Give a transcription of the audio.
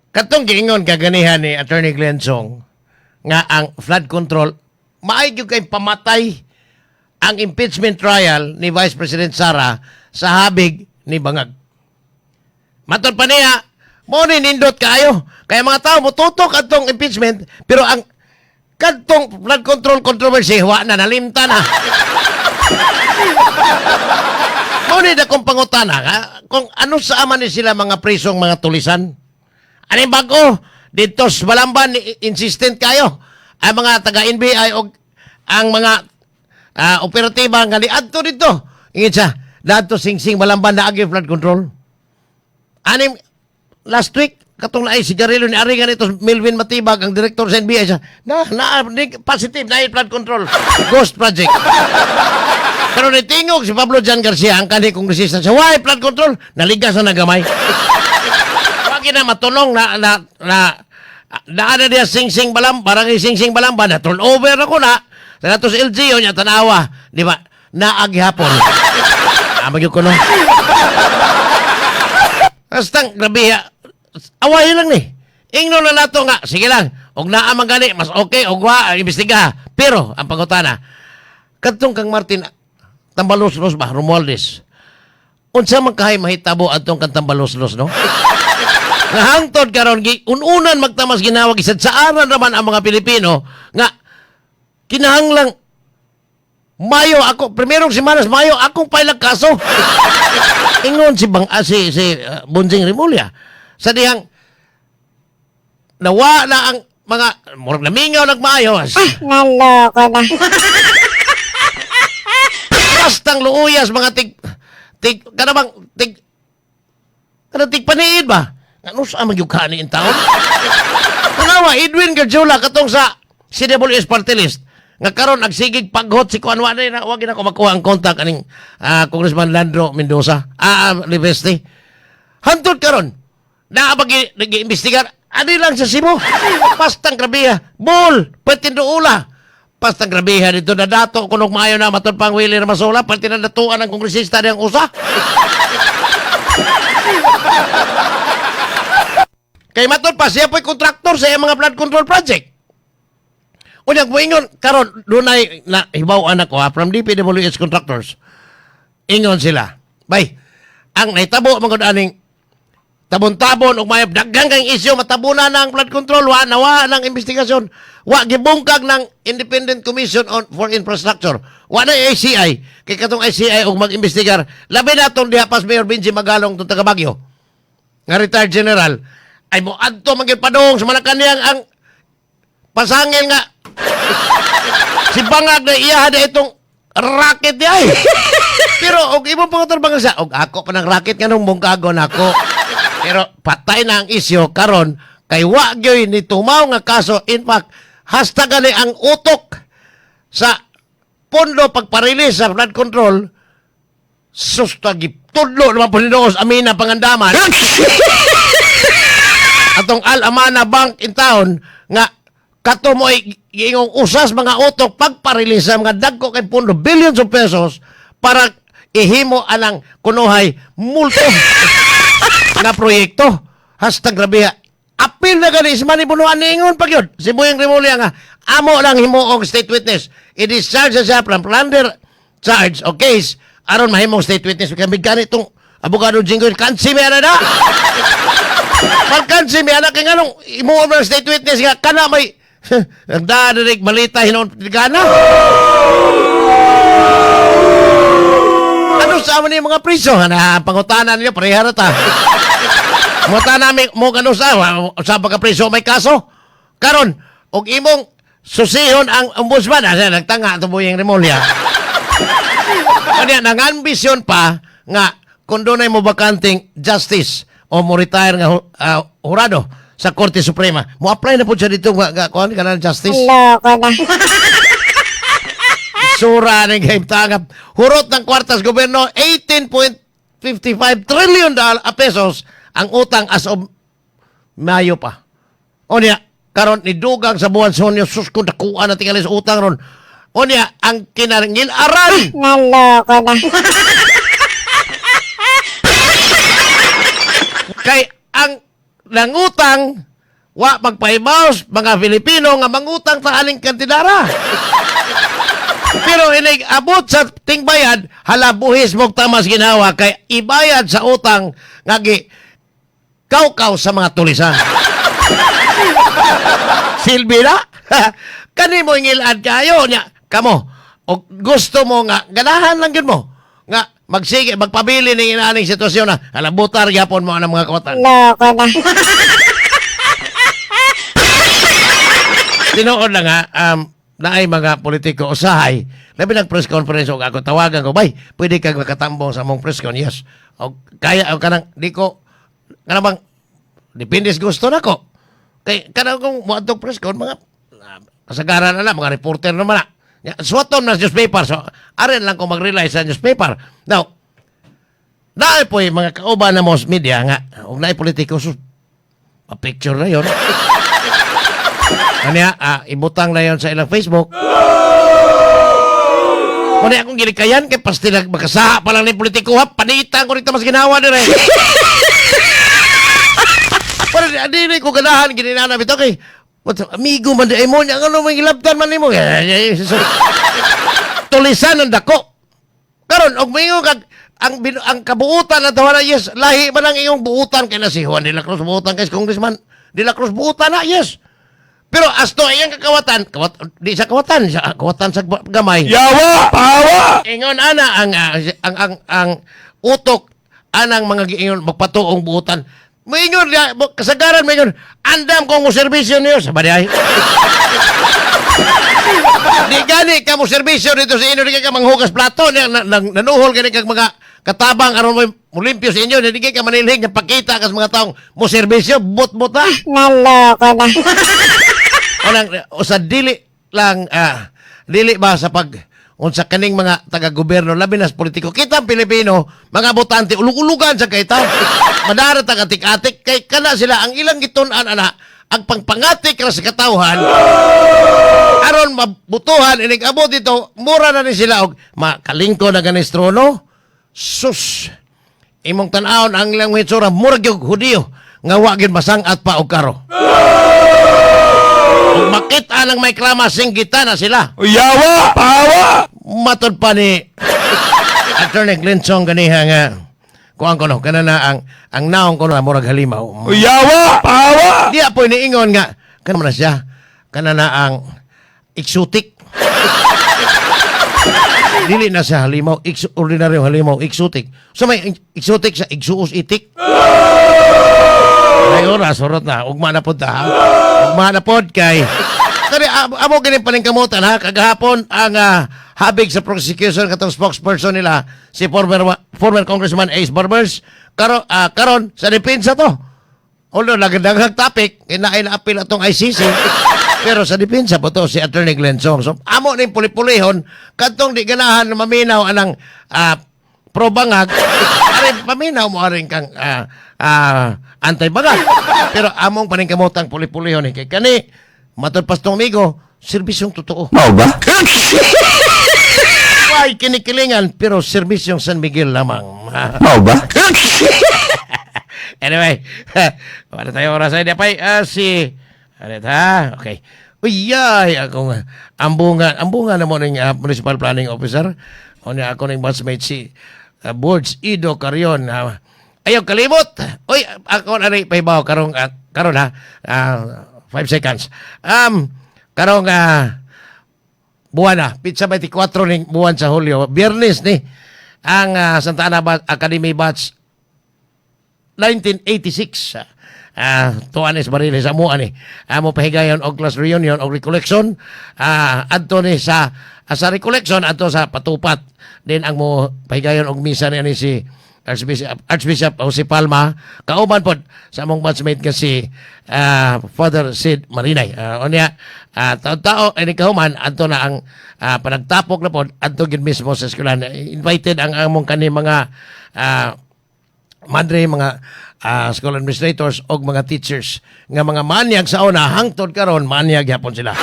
Katong giingon kaganihan ni Attorney Glenn Song nga ang flood control maayog kay pamatay ang impeachment trial ni Vice President Sara sa habig ni Bangag. Matod pa niya, mo ni nindot kayo. Kaya mga tao mututok atong impeachment pero ang kadtong flood control controversy wa na nalimta na. Mo ni dakong pangutana nga kung ano sa aman ni sila mga prisong mga tulisan. Ano yung bago? Dito sa Balamban, insistent kayo. Ang mga taga-NBI o ang mga operatiba nga liadto dito. Ingit siya, dato sing-sing Balamban na agi flood control. Anim, last week, katong naay sigarilyo ni Aringan ito, Melvin Matibag, ang director sa NBI siya, positive na flood control. Ghost project. Pero nitingog si Pablo Jan Garcia, ang kanhi kongresista siya, why flood control? Naligas na nagamay. Wagi na matulong na ana dia sing-sing balam, barangay sing-sing balamba na turnover ako na sa natos LGO nya tanawa, di ba? Naagi hapon. Amag ko no. Astang grabe away lang ni. Ingno na nato nga, sige lang. Og naa man gani mas okay og wa imbestiga. Pero ang pangutana, kadtong kang Martin Tambalos-los ba Romualdez. Unsa man kahay mahitabo adtong kang Tambalos-los no? Nahangtod karon ununan magtamas ginawag isad saaran raman ang mga Pilipino nga kinahanglang Mayo ako primerong semanas Mayo akong pailag kaso. Ingon si Bonjing Rimulya sa dihang nawa na ang mga murag namingaw nagmaayo. Naloko na. Bastang luuyas mga tig paniid ba? Ano sa magyugkani in taon? Tanawa, Edwin Garjola katong sa CWS Party List. Nga karon nagsigig paghot si Kuan Wanay na wag na ko makuha ang kontak aning Congressman Landro Mendoza. Liveste. Hantod karon. Naabagi nag-iimbestigar. Ano lang sa Cebu? Pastang grabiha. Bol! Patindo ula. Pastang grabiha dito na dato kunog maayo na matod pang Willie Ramasola pati na datuan ang kongresista niyang usa. Kay matod pa siya po'y kontraktor sa mga flood control project. Unyag mo ingon, karon dunay na hibaw anak ko from DPWH contractors. Ingon sila. Bay, ang naitabo mga aning tabon-tabon o may daghang kang isyu matabunan ng flood control nawa ng investigasyon. Wa gibungkag ng Independent Commission for Infrastructure. Wa na ICI. Kay katong ICI og mag-investigar. Labi na itong dihapas Mayor Benji Magalong itong taga Baguio. Nga retired general. Ay mo adto magpadong sa Malacanang ang pasangil nga si Bangag na iya na itong racket niya ay. Pero og imo pangutarbangan siya og ako pa ng racket nga nung bungkagon ako. Pero patay na ang isyo karon kay wa gyoy ni tumaw nga kaso. In fact, hashtag ni ang utok sa pondo pagparilis sa flood control sustagi tudlo naman po nidoos amina pangandaman. Atong Al-Amana Bank in town nga kato mo ay giingong usas mga utok pagparilis sa mga dagko kay pundo billions of pesos para ihimo anang kunuhay multo nga proyekto. Hashtag grabe. Apil na gani si Manny Bunuan niingon pag yun. Si Boyeng Rimulya nga amo lang himuong state witness. I-discharge siya from plunder charge o case aron mahimong state witness. Kamig gani itong abogado Jinggoy kansi may ana na. Pagkansi may anak nga nung imuong ng state witness nga kana may nagdadarig malita hinon gana. Ano sa aman yung mga priso? Pangutanan niyo, parehara ta. Pangutanan mo gano sa pagka-priso may kaso. Karon, og imong susihon ang ombudsman. Nagtanga ito po yung Rimulya. Kanya, nang-ambisyon pa nga kung doon ay mo bakanting justice o mo retire nga hurado sa Korte Suprema. Mo apply na po siya dito nga kuhan ka na justice. Loko na. Sura ng kaibtangap. Hurot ng kwartas gobyerno, 18.55 trillion pesos ang utang as of Mayo pa. O niya, karon ni dugang sa buwan Sonyo, sus kung nakuha na tingali sa utang ron. O niya, ang kinaringil aral. Naloko na. Kay ang nangutang wa magpaibaws mga Pilipino nga mangutang ta aning kantidara. Pero inig abot sa tingbayad, halabuhis mong tamas ginawa kay ibayad sa utang nga gi kaukaw sa mga tulisan. Silbi na? Kani mo ingilad kayo niya. Kamo, o gusto mo nga, ganahan lang yun mo. Nga, magsige, magpabili ng inaning sitwasyon na halabutar yapon mo ang mga kawatan. Loko na. Tinood lang nga, na ay mga politiko usahay, labi nag-press conference o ako tawagan ko, bay, pwede kang makatambong sa mong press con, yes. O kaya, o kanang, di ko, kanang bang, depende sa gusto na ko. Kaya, kanang kung muadtong press con, mga, kasagaran na mga reporter naman na. Suwaton na newspaper, so, arin lang kung mag-rely sa newspaper. Now, naay po yung mga kauban na most media nga, huwag naay politiko, so, picture na yun. Kanya, ibutang na yon sa ilang Facebook. Kung akong ginikayan, kay pasti magkasaha pa lang ng politiko, ha? Panitan ko rito mas ginawa nila. Pero di ko ganahan, gininanap ito kay, amigo man di mo niya, ano may gilabtan man ni mo? Tulisan ang dako. Karon og mingo kag ang kabuutan na tawana, yes, lahi man ang iyong buutan kay na si Juan de la Cruz buutan kay Congressman de la Cruz buutan na, yes. Pero asto iyang kakawatan, di sa kawatan, sa kawatan sa gamay. Yawa! Pawa! Ingon ana ang utok anang mga giingon magpatuong buutan. Maingon kasagaran maingon andam ko mo serbisyo niyo sa baday. Di gani ka mo serbisyo dito sa inyo di ka manghugas plato nanuhol gani kag mga katabang aron mo limpyo sa inyo di ka manilhig nga pakita kas mga taong mo serbisyo bot-bot ha. Naloko na. Sa dili lang dili ba sa pag unsa kaning mga taga-gobyerno labi na sa politiko kita ang Pilipino mga botante ulug-ulugan sa kaita madara taga-atik-atik kay kana sila ang ilang gitun-an ana ang pangpangatik ra sa katawhan aron mabutuhan inig abot dito mura na ni sila og makalingko na ganis trono sus imong tan-awon ang ilang hitsura mura gyud Hudiyo nga wa gyud masangat pa og karo. Kung makita ng may klamasing kita na sila. Yawa! Pawa! Matod pa ni Attorney Glensong ganiha nga kuang ko no, kana na ang naong ko na murag halimaw. Yawa! Pawa! Di apoy niingon nga, kana na siya, kana na ang exotic. Dili na siya halimaw, ordinaryo halimaw, exotic. So may exotic sa exuus itik. Ay oras, surot na. Ugma na po ta. Ugma na po kay. Kaya amo ganin pa rin kamutan ha. Kagahapon ang habig sa prosecution katong spokesperson nila si former Congressman Ace Barbers. Karon sa depensa to. Although nagdaghang topic, kinain na apil atong ICC. Pero sa depensa po to si Attorney Glensong. So amo ning puli-pulihon kadtong di ganahan na maminaw anang probangag. Ari paminaw mo aring kang antay-bagat. Pero among paningkamotang puli-pulihon ni kay kani matod pastong amigo, serbisyong totoo. Mau ba? Why kinikilingan pero serbisyong San Miguel lamang. Mau ba? Anyway, wala tayo oras ay dapay si alit ha. Okay. Uyay ako nga ambungan na mo ning municipal planning officer. O niya ako ning batchmate si Boards Ido Carion. Ayaw kalimot. Uy, ako na rin pahibaw karon ha. 5 seconds. Karong buwan na. Pizza 24 ning buwan sa Hulyo. Biyernes ni ang Santa Ana Academy Batch 1986. Tuanes Bariles amo ani. Amo pahigayon og class reunion og recollection. Adto ni sa recollection adto sa patupat. Din ang mo pahigayon og misa ni si Archbishop Jose Palma, kauban pod sa among batchmate nga si Father Sid Marinay. Unya, tao ini kauman adto na ang panagtapok na pod adto gid mismo sa eskwelahan. Invited ang among kani mga madre, mga school administrators og mga teachers nga mga manyag sa una hangtod karon manyag gyapon sila.